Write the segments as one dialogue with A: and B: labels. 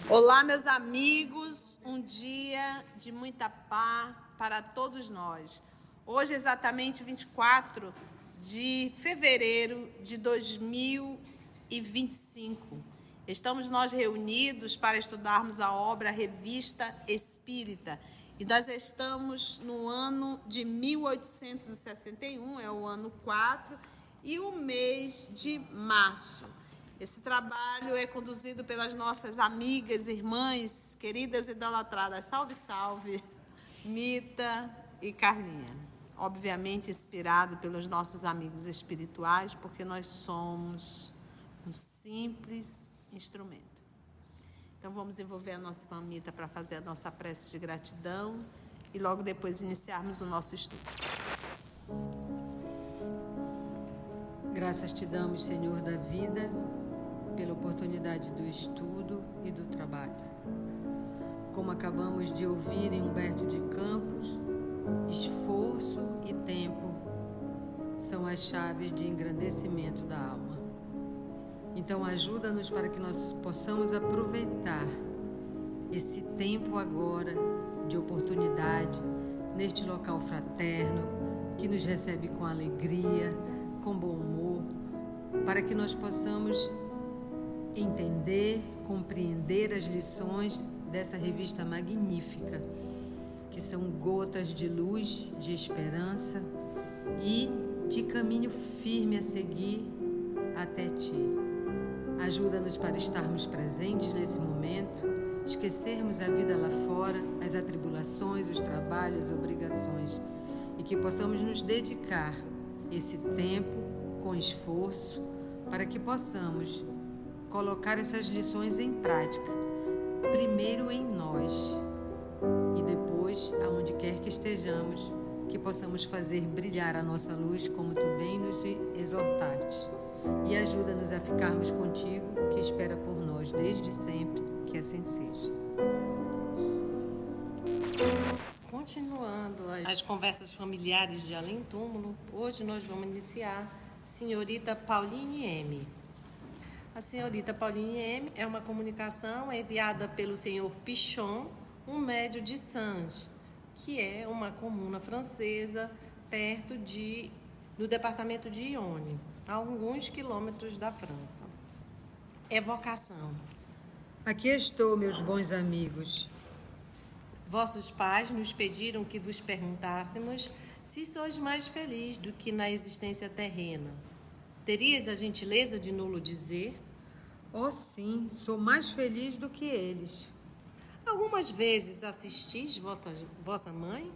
A: Olá, meus amigos, um dia de muita paz para todos nós. Hoje, exatamente 24 de fevereiro de 2025, estamos nós reunidos para estudarmos a obra Revista Espírita. E nós estamos no ano de 1861, é o ano 4, e o mês de março. Esse trabalho é conduzido pelas nossas amigas, irmãs, queridas idolatradas, salve, salve, Mita e Carlinha. Obviamente inspirado pelos nossos amigos espirituais, porque nós somos um simples instrumento. Então vamos envolver a nossa irmã Mita para fazer a nossa prece de gratidão e logo depois iniciarmos o nosso estudo.
B: Graças te damos, Senhor da vida, pela oportunidade do estudo e do trabalho. Como acabamos de ouvir em Humberto de Campos, esforço e tempo são as chaves de engrandecimento da alma. Então ajuda-nos para que nós possamos aproveitar esse tempo agora de oportunidade neste local fraterno que nos recebe com alegria, com bom humor, para que nós possamos entender, compreender as lições dessa revista magnífica, que são gotas de luz, de esperança e de caminho firme a seguir até Ti. Ajuda-nos para estarmos presentes nesse momento, esquecermos a vida lá fora, as atribulações, os trabalhos, as obrigações, e que possamos nos dedicar esse tempo com esforço para que possamos colocar essas lições em prática, primeiro em nós e depois, aonde quer que estejamos, que possamos fazer brilhar a nossa luz como Tu bem nos exortaste. E ajuda-nos a ficarmos contigo, que espera por nós desde sempre, que assim seja.
C: Continuando as conversas familiares de Além Túmulo, hoje nós vamos iniciar Senhorita Pauline M. A senhorita Pauline M. é uma comunicação enviada pelo senhor Pichon, um médio de Sens, que é uma comuna francesa perto do departamento de Yonne, a alguns quilômetros da França. Evocação.
B: Aqui estou, meus bons amigos.
C: Vossos pais nos pediram que vos perguntássemos se sois mais feliz do que na existência terrena. Terias a gentileza de nos dizer?
B: Oh, sim, sou mais feliz do que eles.
C: Algumas vezes assistis vossa mãe?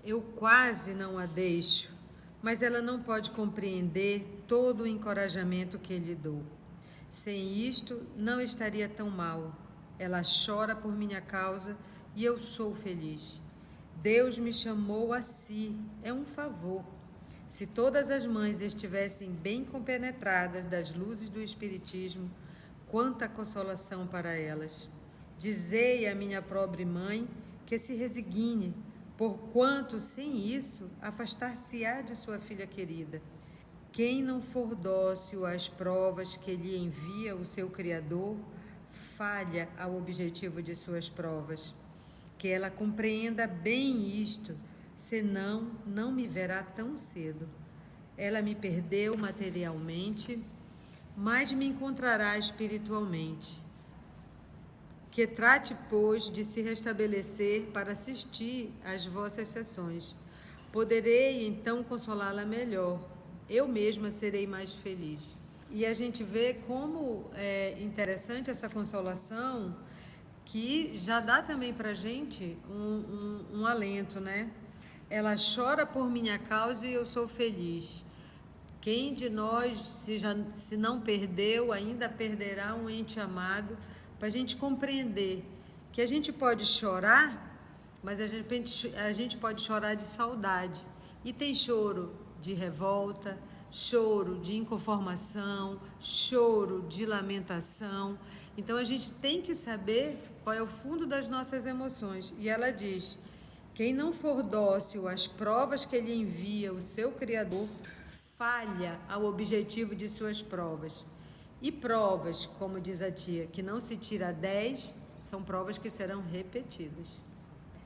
B: Eu quase não a deixo, mas ela não pode compreender todo o encorajamento que lhe dou. Sem isto, não estaria tão mal. Ela chora por minha causa e eu sou feliz. Deus me chamou a si, é um favor. Se todas as mães estivessem bem compenetradas das luzes do Espiritismo, quanta consolação para elas. Dizei à minha pobre mãe que se resigne, porquanto sem isso afastar-se-á de sua filha querida. Quem não for dócil às provas que lhe envia o seu Criador, falha ao objetivo de suas provas. Que ela compreenda bem isto, senão não me verá tão cedo. Ela me perdeu materialmente, mas me encontrará espiritualmente. Que trate, pois, de se restabelecer para assistir às vossas sessões. Poderei, então, consolá-la melhor. Eu mesma serei mais feliz. E a gente vê como é interessante essa consolação, que já dá também para a gente um alento, né? Ela chora por minha causa e eu sou feliz. Quem de nós, se não perdeu, ainda perderá um ente amado, para a gente compreender que a gente pode chorar, mas a gente pode chorar de saudade. E tem choro de revolta, choro de inconformação, choro de lamentação. Então a gente tem que saber qual é o fundo das nossas emoções. E ela diz: quem não for dócil às provas que ele envia o seu Criador, falha ao objetivo de suas provas. E provas, como diz a tia, que não se tira 10, são provas que serão repetidas.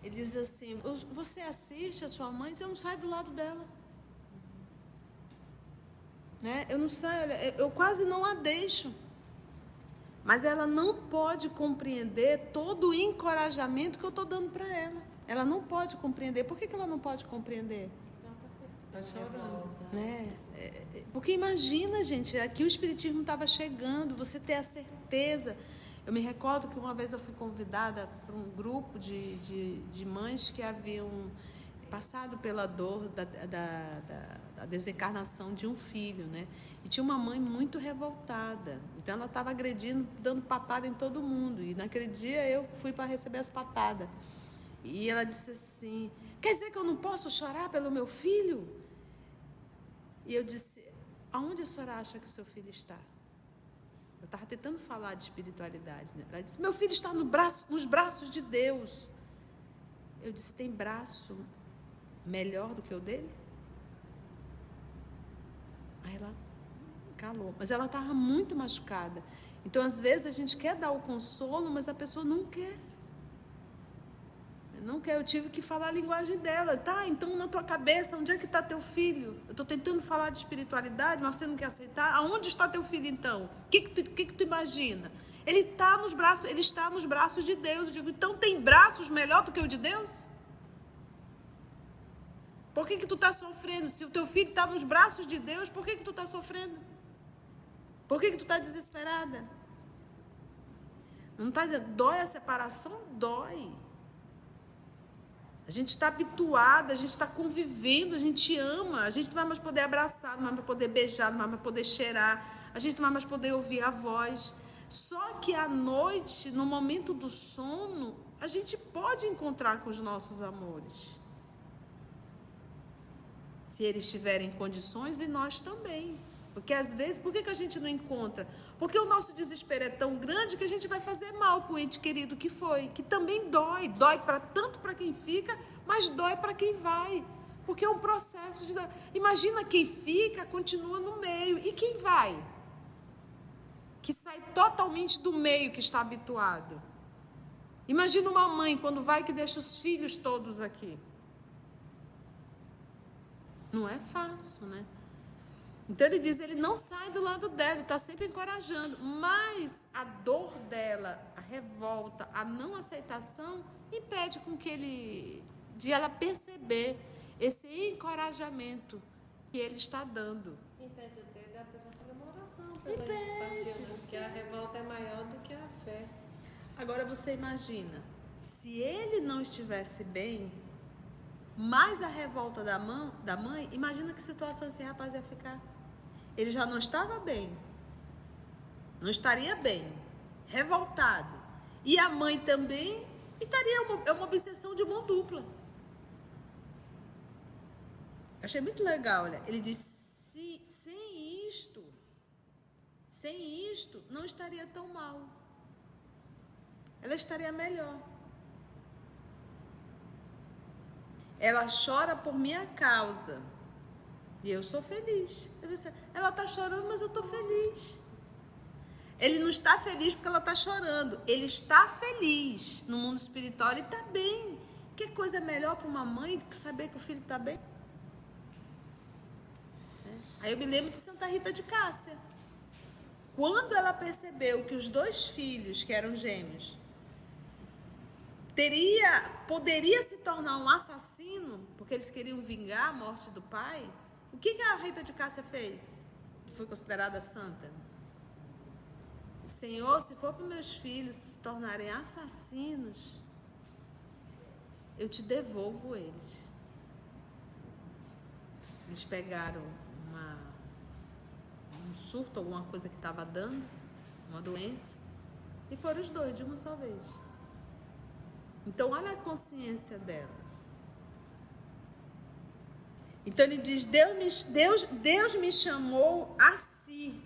A: Ele diz assim: você assiste a sua mãe, eu não saio do lado dela. Né? Eu não saio, eu quase não a deixo. Mas ela não pode compreender todo o encorajamento que eu estou dando para ela. Ela não pode compreender. Por que ela não pode compreender?
B: Está chorando.
A: Né? Porque imagina, gente, aqui o Espiritismo estava chegando, você ter a certeza. Eu me recordo que uma vez eu fui convidada para um grupo de mães que haviam passado pela dor da desencarnação de um filho, né? E tinha uma mãe muito revoltada. Então ela estava agredindo, dando patada em todo mundo. E naquele dia eu fui para receber as patadas. E ela disse assim: quer dizer que eu não posso chorar pelo meu filho? E eu disse: aonde a senhora acha que o seu filho está? Eu estava tentando falar de espiritualidade, né? Ela disse: meu filho está nos braços de Deus. Eu disse: tem braço melhor do que o dele? Aí ela calou. Mas ela estava muito machucada. Então, às vezes, a gente quer dar o consolo, mas a pessoa não quer. Não quer. Eu tive que falar a linguagem dela. Tá, então na tua cabeça, onde é que está teu filho? Eu estou tentando falar de espiritualidade, mas você não quer aceitar? Aonde está teu filho, então? O que tu imagina? Ele está nos braços de Deus. Eu digo: então tem braços melhor do que o de Deus? Por que tu está sofrendo? Se o teu filho está nos braços de Deus, por que tu está sofrendo? Por que tu está desesperada? Não está dizendo, dói a separação? Dói. A gente está habituada, a gente está convivendo, a gente ama, a gente não vai mais poder abraçar, não vai mais poder beijar, não vai mais poder cheirar, a gente não vai mais poder ouvir a voz. Só que à noite, no momento do sono, a gente pode encontrar com os nossos amores. Se eles tiverem condições, e nós também. Porque às vezes, por que a gente não encontra? Porque o nosso desespero é tão grande que a gente vai fazer mal para o ente querido que foi, que também dói. Dói tanto para quem fica, mas dói para quem vai. Porque é um processo de... Imagina quem fica, continua no meio. E quem vai? Que sai totalmente do meio que está habituado. Imagina uma mãe quando vai que deixa os filhos todos aqui. Não é fácil, né? Então ele diz, ele não sai do lado dela, ele está sempre encorajando, mas a dor dela, a revolta, a não aceitação, impede de ela perceber esse encorajamento que ele está dando.
C: Impede até da pessoa fazer uma oração pela empatia, porque a revolta é maior do que a fé.
A: Agora você imagina, se ele não estivesse bem, mais a revolta da mãe, imagina que situação esse rapaz ia ficar. Ele já não estava bem, não estaria bem, revoltado. E a mãe também estaria uma obsessão de mão dupla. Achei muito legal, olha. Ele diz, sem isto, não estaria tão mal. Ela estaria melhor. Ela chora por minha causa. E eu sou feliz. Ela está chorando, mas eu estou feliz. Ele não está feliz porque ela está chorando. Ele está feliz no mundo espiritual. Ele está bem. Que coisa melhor para uma mãe do que saber que o filho está bem? Aí eu me lembro de Santa Rita de Cássia. Quando ela percebeu que os 2 filhos, que eram gêmeos, poderia se tornar um assassino, porque eles queriam vingar a morte do pai, o que a Rita de Cássia fez? Que foi considerada santa. Senhor, se for para meus filhos se tornarem assassinos, eu te devolvo eles. Eles pegaram um surto, alguma coisa que estava dando, uma doença, e foram os 2 de uma só vez. Então, olha a consciência dela. Então, ele diz, Deus me chamou a si.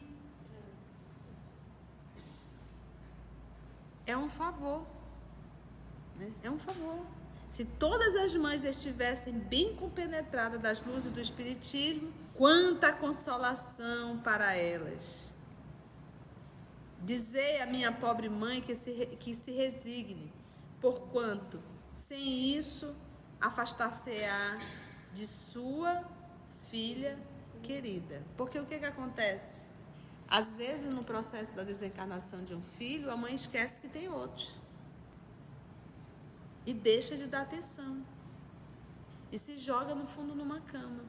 A: é um favor. Né? É um favor. Se todas as mães estivessem bem compenetradas das luzes do Espiritismo, quanta consolação para elas. Dizei à minha pobre mãe que se resigne, porquanto, sem isso, afastar-se-á de sua filha querida. Porque o que acontece? Às vezes, no processo da desencarnação de um filho, a mãe esquece que tem outros. E deixa de dar atenção. E se joga no fundo numa cama.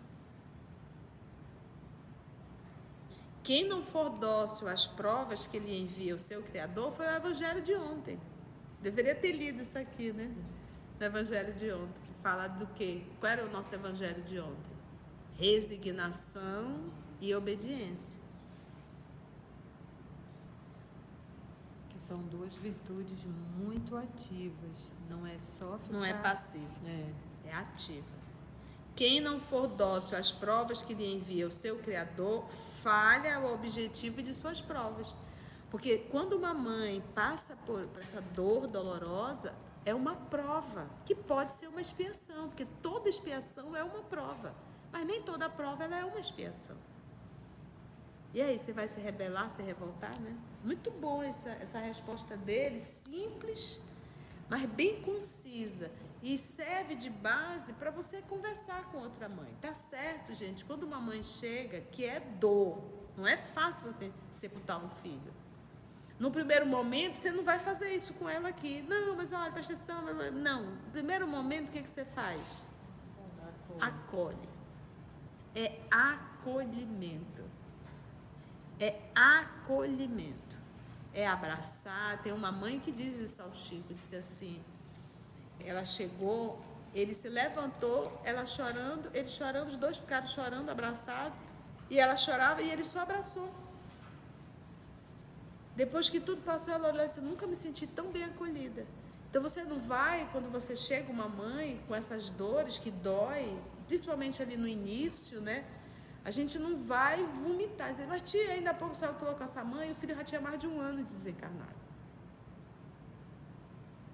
A: Quem não for dócil às provas que lhe envia o seu Criador foi o Evangelho de ontem. Deveria ter lido isso aqui, né? No Evangelho de ontem, que fala do quê? Qual era o nosso Evangelho de ontem? Resignação e obediência.
B: Que são duas virtudes muito ativas. Não é só ficar...
A: Não é passivo, é ativa. Quem não for dócil às provas que lhe envia o seu Criador, falha o objetivo de suas provas. Porque quando uma mãe passa por essa dor dolorosa, é uma prova, que pode ser uma expiação, porque toda expiação é uma prova. Mas nem toda prova ela é uma expiação. E aí, você vai se rebelar, se revoltar, né? Muito boa essa resposta dele, simples, mas bem concisa. E serve de base para você conversar com outra mãe. Tá certo, gente? Quando uma mãe chega, que é dor, não é fácil você sepultar um filho. No primeiro momento, você não vai fazer isso com ela aqui. Não, mas olha, presta atenção. Não, no primeiro momento, o que você faz? Acolhe. É acolhimento. É acolhimento. É abraçar. Tem uma mãe que diz isso ao Chico, disse assim, ela chegou, ele se levantou, ela chorando, ele chorando, os dois ficaram chorando, abraçados, e ela chorava e ele só abraçou. Depois que tudo passou, ela olhou e disse, nunca me senti tão bem acolhida. Então você não vai, quando você chega uma mãe com essas dores que dói, principalmente ali no início, né? A gente não vai vomitar, dizer, mas tia, ainda há pouco a senhora falou com essa mãe, o filho já tinha mais de 1 ano de desencarnado.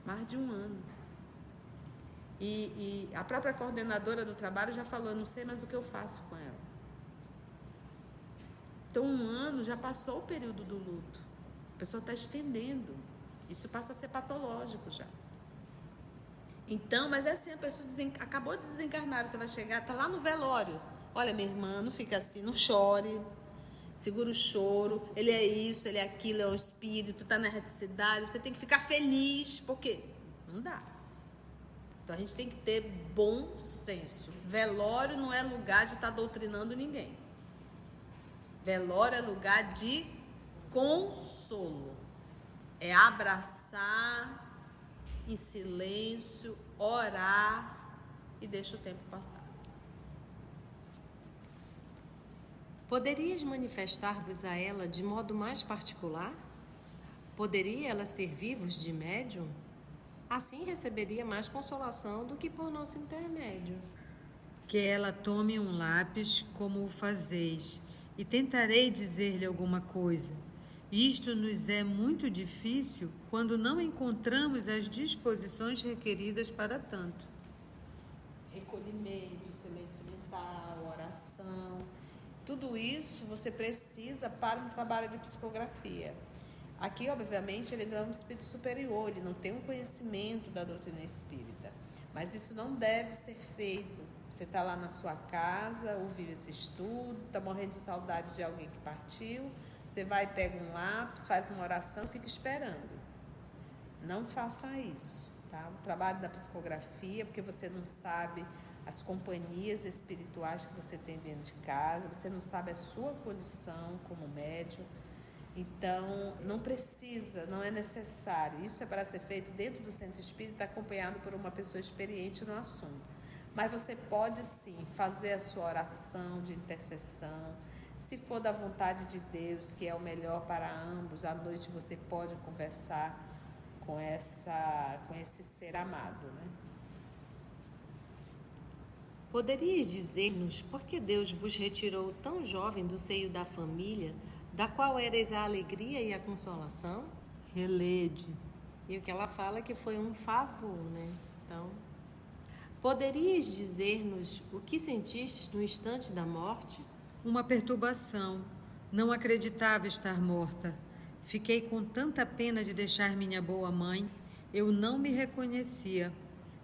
A: Mais de 1 ano. E a própria coordenadora do trabalho já falou, eu não sei mais o que eu faço com ela. Então, 1 ano já passou o período do luto. A pessoa está estendendo. Isso passa a ser patológico já. Então, mas é assim, a pessoa acabou de desencarnar, você vai chegar, está lá no velório. Olha, minha irmã, não fica assim, não chore. Segura o choro. Ele é isso, ele é aquilo, é um espírito, está na reticidade. Você tem que ficar feliz, porque não dá. Então, a gente tem que ter bom senso. Velório não é lugar de estar doutrinando ninguém. Velório é lugar de consolo. É abraçar em silêncio, orar e deixa o tempo passar.
C: Poderias manifestar-vos a ela de modo mais particular? Poderia ela servir-vos de médium? Assim receberia mais consolação do que por nosso intermédio.
B: Que ela tome um lápis como o fazeis, e tentarei dizer-lhe alguma coisa. Isto nos é muito difícil quando não encontramos as disposições requeridas para tanto.
A: Recolhimento, silêncio mental, oração, tudo isso você precisa para um trabalho de psicografia. Aqui, obviamente, ele não é um espírito superior, ele não tem um conhecimento da doutrina espírita, mas isso não deve ser feito. Você está lá na sua casa, ouviu esse estudo, está morrendo de saudade de alguém que partiu, você vai, pega um lápis, faz uma oração e fica esperando. Não faça isso, tá? O trabalho da psicografia, porque você não sabe as companhias espirituais que você tem dentro de casa, você não sabe a sua condição como médium. Então, não precisa, não é necessário. Isso é para ser feito dentro do centro espírita, acompanhado por uma pessoa experiente no assunto. Mas você pode sim fazer a sua oração de intercessão. Se for da vontade de Deus, que é o melhor para ambos, à noite você pode conversar com esse ser amado, né?
C: Poderias dizer-nos por que Deus vos retirou tão jovem do seio da família, da qual erais a alegria e a consolação?
B: Relede.
C: E o que ela fala é que foi um favor, né? Então, poderias dizer-nos o que sentiste no instante da morte?
B: Uma perturbação. Não acreditava estar morta. Fiquei com tanta pena de deixar minha boa mãe. Eu não me reconhecia,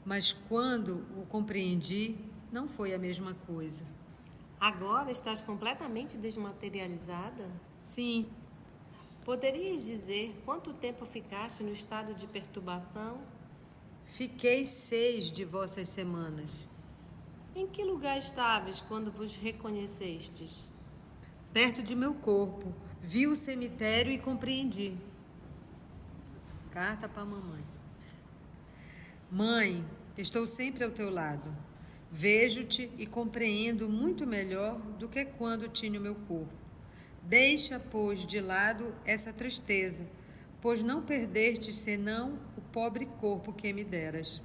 B: mas quando o compreendi, não foi a mesma coisa.
C: Agora estás completamente desmaterializada?
B: Sim,
C: Poderias dizer quanto tempo ficaste no estado de perturbação?
B: fiquei 6 de vossas semanas.
C: Em que lugar estavas quando vos reconhecestes?
B: Perto de meu corpo, vi o cemitério e compreendi. Carta para a mamãe. Mãe, estou sempre ao teu lado. Vejo-te e compreendo muito melhor do que quando tinha o meu corpo. Deixa, pois, de lado essa tristeza, pois não perdestes senão o pobre corpo que me deras.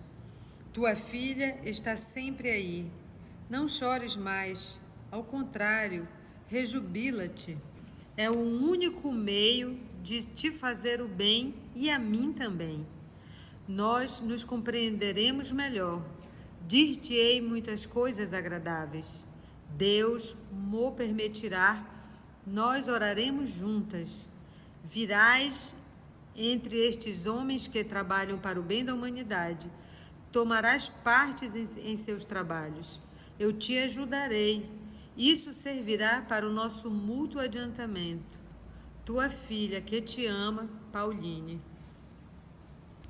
B: Tua filha está sempre aí. Não chores mais, ao contrário, rejubila-te. É o único meio de te fazer o bem e a mim também. Nós nos compreenderemos melhor. Dir-te-ei muitas coisas agradáveis. Deus mo permitirá. Nós oraremos juntas. Virás entre estes homens que trabalham para o bem da humanidade. Tomarás parte em seus trabalhos. Eu te ajudarei. Isso servirá para o nosso mútuo adiantamento. Tua filha que te ama, Pauline.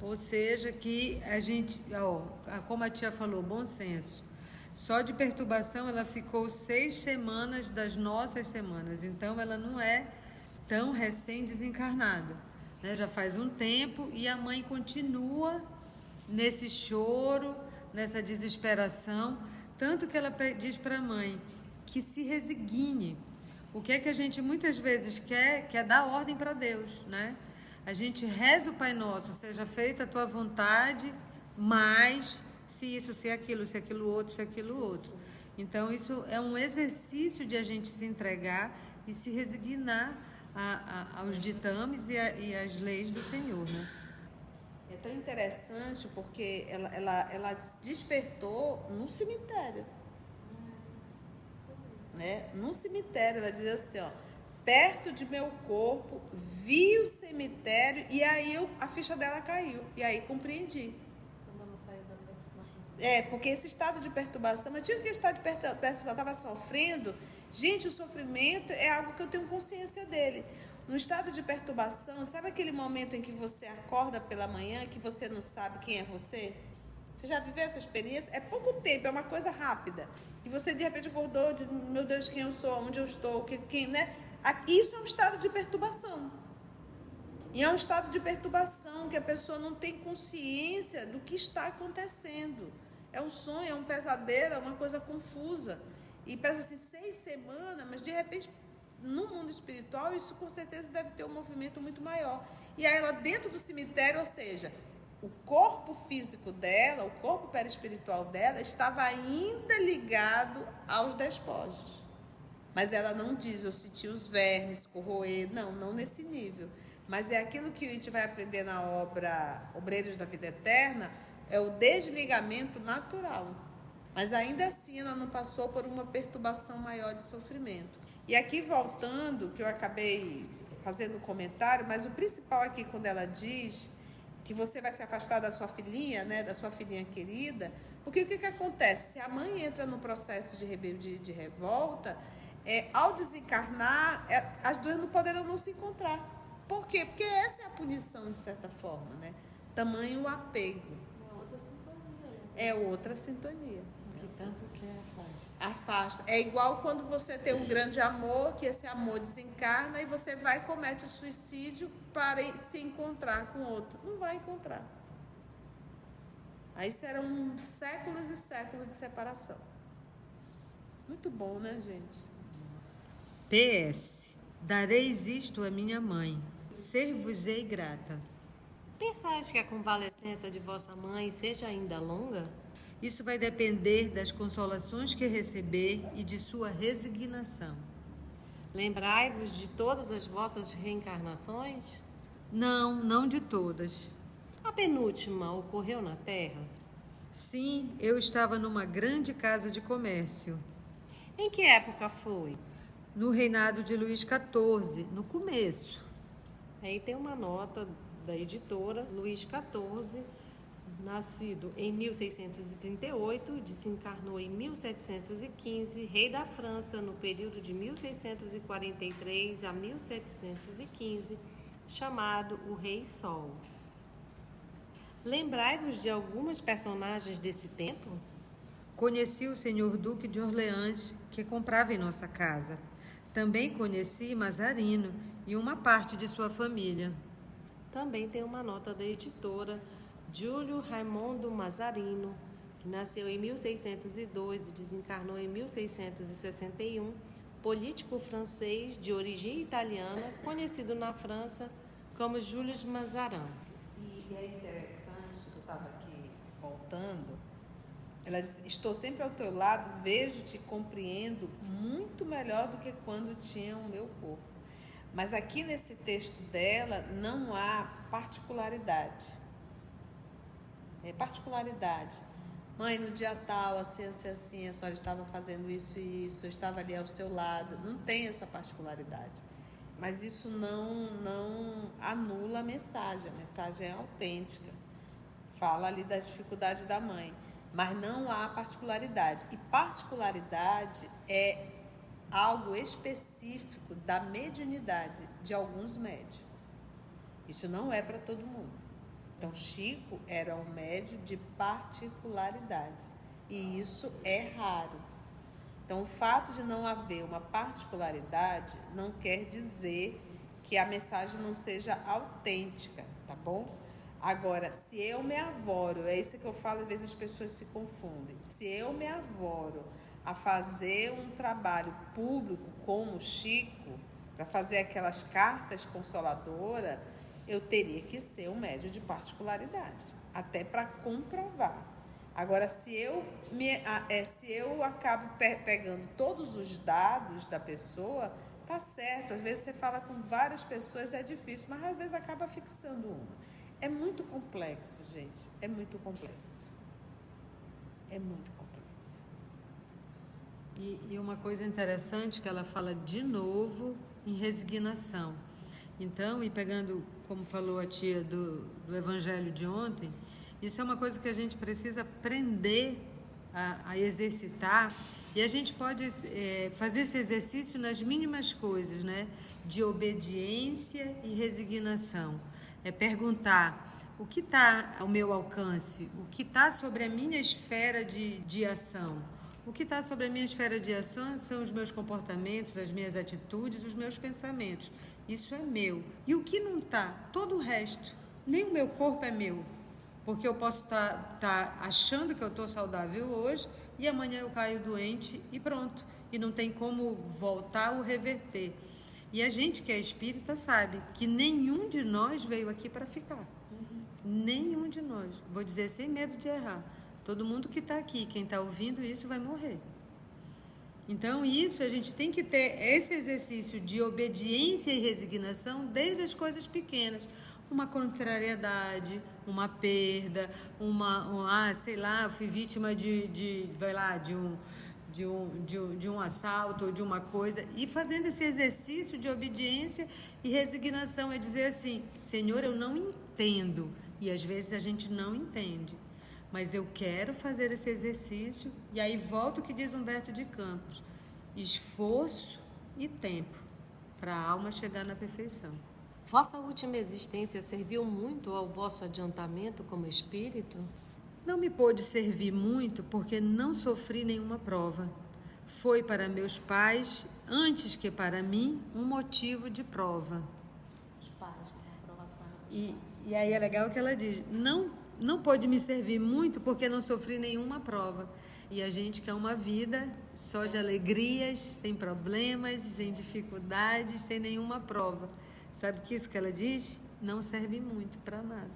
B: Ou seja, que a gente, como a tia falou, bom senso. Só de perturbação ela ficou 6 semanas das nossas semanas. Então ela não é tão recém-desencarnada, né? Já faz um tempo e a mãe continua nesse choro, nessa desesperação. Tanto que ela diz para a mãe que se resigne. O que é que a gente muitas vezes quer dar ordem para Deus, né? A gente reza o Pai Nosso, seja feita a tua vontade, mas se isso, se aquilo outro, se aquilo outro. Então, isso é um exercício de a gente se entregar e se resignar aos ditames e às leis do Senhor, né?
A: É tão interessante porque ela despertou no cemitério. Né? No cemitério, ela diz assim, perto de meu corpo, vi o cemitério e aí a ficha dela caiu. E aí compreendi. Porque esse estado de perturbação, eu tinha que estado de perturbação, estava sofrendo. Gente, o sofrimento é algo que eu tenho consciência dele. No estado de perturbação, sabe aquele momento em que você acorda pela manhã, que você não sabe quem é você? Você já viveu essa experiência? É pouco tempo, é uma coisa rápida. E você de repente acordou, meu Deus, quem eu sou, onde eu estou, né? Isso é um estado de perturbação. E é um estado de perturbação que a pessoa não tem consciência do que está acontecendo. É um sonho, é um pesadelo, é uma coisa confusa. E parece assim, 6 semanas, mas de repente, no mundo espiritual, isso com certeza deve ter um movimento muito maior. E aí ela dentro do cemitério, ou seja, o corpo físico dela, o corpo perispiritual dela, estava ainda ligado aos despojos. Mas ela não diz, eu senti os vermes corroer, não nesse nível. Mas é aquilo que a gente vai aprender na obra Obreiros da Vida Eterna, é o desligamento natural. Mas ainda assim ela não passou por uma perturbação maior de sofrimento. E aqui voltando, que eu acabei fazendo um comentário, mas o principal aqui quando ela diz que você vai se afastar da sua filhinha, né, da sua filhinha querida, porque o que acontece? Se a mãe entra no processo de rebeldia, de revolta, ao desencarnar, as duas não poderão não se encontrar. Por quê? Porque essa é a punição, de certa forma, né? Tamanho o apego. É outra sintonia.
C: Que tanto que afasta.
A: Afasta. É igual quando você tem um grande amor, que esse amor desencarna e você vai e comete o suicídio para se encontrar com outro. Não vai encontrar. Aí serão séculos e séculos de separação. Muito bom, né, gente?
B: PS. Dareis isto à minha mãe. Ser-vos-ei grata.
C: Pensais que a convalescença de vossa mãe seja ainda longa?
B: Isso vai depender das consolações que receber e de sua resignação.
C: Lembrai-vos de todas as vossas reencarnações?
B: Não de todas.
C: A penúltima ocorreu na terra?
B: Sim, eu estava numa grande casa de comércio,
C: Em que época foi?
B: no reinado de Luís XIV, no começo.
C: Aí tem uma nota da editora, Luís XIV, nascido em 1638, desencarnou em 1715, rei da França no período de 1643 a 1715, chamado o Rei Sol. Lembrai-vos de algumas personagens desse tempo?
B: Conheci o senhor Duque de Orleans, que comprava em nossa casa. Também conheci Mazarino e uma parte de sua família.
C: Também tem uma nota da editora Júlio Raimondo Mazarino, que nasceu em 1602 e desencarnou em 1661, político francês de origem italiana, conhecido na França como Jules Mazarin.
A: E é interessante que eu estava aqui voltando. Ela diz, estou sempre ao teu lado, vejo-te, compreendo muito melhor do que quando tinha o meu corpo. Mas aqui nesse texto dela não há particularidade. É particularidade. Mãe, no dia tal, assim, assim, assim, a senhora estava fazendo isso e isso, eu estava ali ao seu lado. Não tem essa particularidade. Mas isso não anula a mensagem é autêntica. Fala ali da dificuldade da mãe. Mas não há particularidade. E particularidade é algo específico da mediunidade de alguns médios. Isso não é para todo mundo. Então, Chico era um médium de particularidades. E isso é raro. Então, o fato de não haver uma particularidade não quer dizer que a mensagem não seja autêntica, tá bom? Agora, se eu me avoro, é isso que eu falo, às vezes as pessoas se confundem. Se eu me avoro a fazer um trabalho público como Chico, para fazer aquelas cartas consoladoras, eu teria que ser um médium de particularidade, até para comprovar. Agora, se eu acabo pegando todos os dados da pessoa, tá certo. Às vezes você fala com várias pessoas, é difícil, mas às vezes acaba fixando uma. É muito complexo, gente. É muito complexo. É muito complexo.
B: E uma coisa interessante que ela fala de novo em resignação. Então, e pegando, como falou a tia do evangelho de ontem, isso é uma coisa que a gente precisa aprender a exercitar, e a gente pode fazer esse exercício nas mínimas coisas, né? De obediência e resignação. É perguntar o que está ao meu alcance, o que está sobre a minha esfera de ação. O que está sobre a minha esfera de ação são os meus comportamentos, as minhas atitudes, os meus pensamentos. Isso é meu. E o que não está? Todo o resto. Nem o meu corpo é meu. Porque eu posso estar achando que eu estou saudável hoje e amanhã eu caio doente e pronto. E não tem como voltar ou reverter. E a gente que é espírita sabe que nenhum de nós veio aqui para ficar. Nenhum de nós. Vou dizer sem medo de errar. Todo mundo que está aqui, quem está ouvindo isso, vai morrer. Então, isso a gente tem que ter esse exercício de obediência e resignação desde as coisas pequenas. Uma contrariedade, uma perda, sei lá, fui vítima de um assalto ou de uma coisa. E fazendo esse exercício de obediência e resignação, é dizer assim, Senhor, eu não entendo. E às vezes a gente não entende. Mas eu quero fazer esse exercício, e aí volta o que diz Humberto de Campos: esforço e tempo para a alma chegar na perfeição.
C: Vossa última existência serviu muito ao vosso adiantamento como espírito?
B: Não me pôde servir muito porque não sofri nenhuma prova. Foi para meus pais, antes que para mim, um motivo de prova.
A: Os pais, né? Aprovação.
B: E aí é legal que ela diz, não pôde me servir muito porque não sofri nenhuma prova. E a gente quer uma vida só de alegrias, sem problemas, sem dificuldades, sem nenhuma prova. Sabe que isso que ela diz? Não serve muito para nada.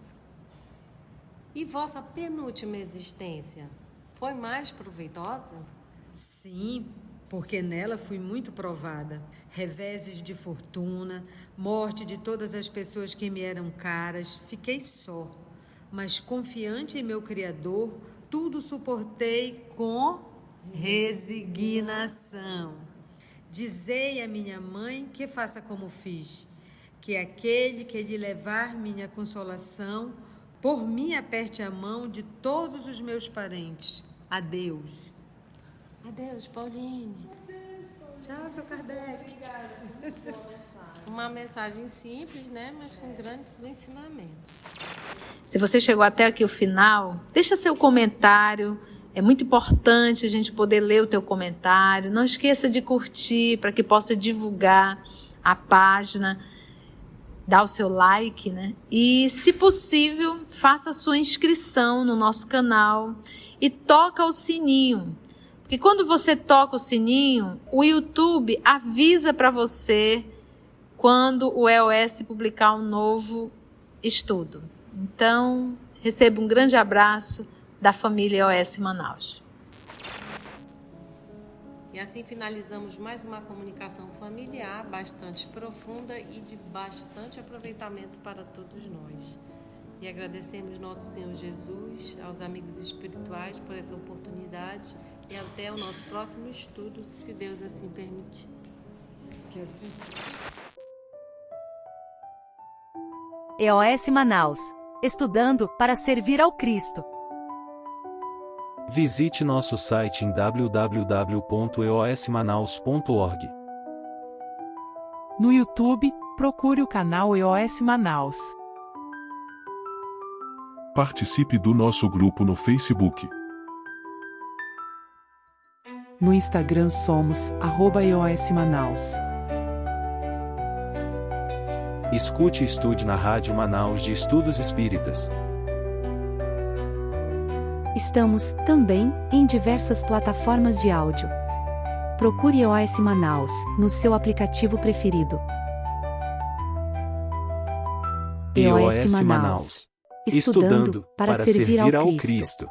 C: E vossa penúltima existência foi mais proveitosa?
B: Sim, porque nela fui muito provada. Reveses de fortuna, morte de todas as pessoas que me eram caras, fiquei só. mas confiante em meu Criador, tudo suportei com resignação. Dizei à minha mãe que faça como fiz, que aquele que lhe levar minha consolação, por mim aperte a mão de todos os meus parentes. Adeus.
C: Adeus, Pauline.
B: Tchau, seu Kardec.
C: Uma mensagem simples, né, mas com grandes ensinamentos.
A: Se você chegou até aqui o final, deixa seu comentário. É muito importante a gente poder ler o teu comentário. Não esqueça de curtir para que possa divulgar a página. Dá o seu like, né? E, se possível, faça a sua inscrição no nosso canal e toca o sininho. Porque quando você toca o sininho, o YouTube avisa para você quando o EOS publicar um novo estudo. Então, receba um grande abraço da família EOS Manaus.
C: E assim finalizamos mais uma comunicação familiar bastante profunda e de bastante aproveitamento para todos nós. E agradecemos nosso Senhor Jesus, aos amigos espirituais por essa oportunidade e até o nosso próximo estudo, se Deus assim permitir.
B: Que assim seja.
D: EOS Manaus. Estudando para servir ao Cristo.
E: Visite nosso site em www.eosmanaus.org.
F: No YouTube, procure o canal EOS Manaus.
G: Participe do nosso grupo no Facebook.
F: No Instagram somos @EOS Manaus.
E: Escute e estude na Rádio Manaus de Estudos Espíritas.
D: Estamos, também, em diversas plataformas de áudio. Procure EOS Manaus, no seu aplicativo preferido.
E: EOS Manaus. Estudando para servir ao Cristo.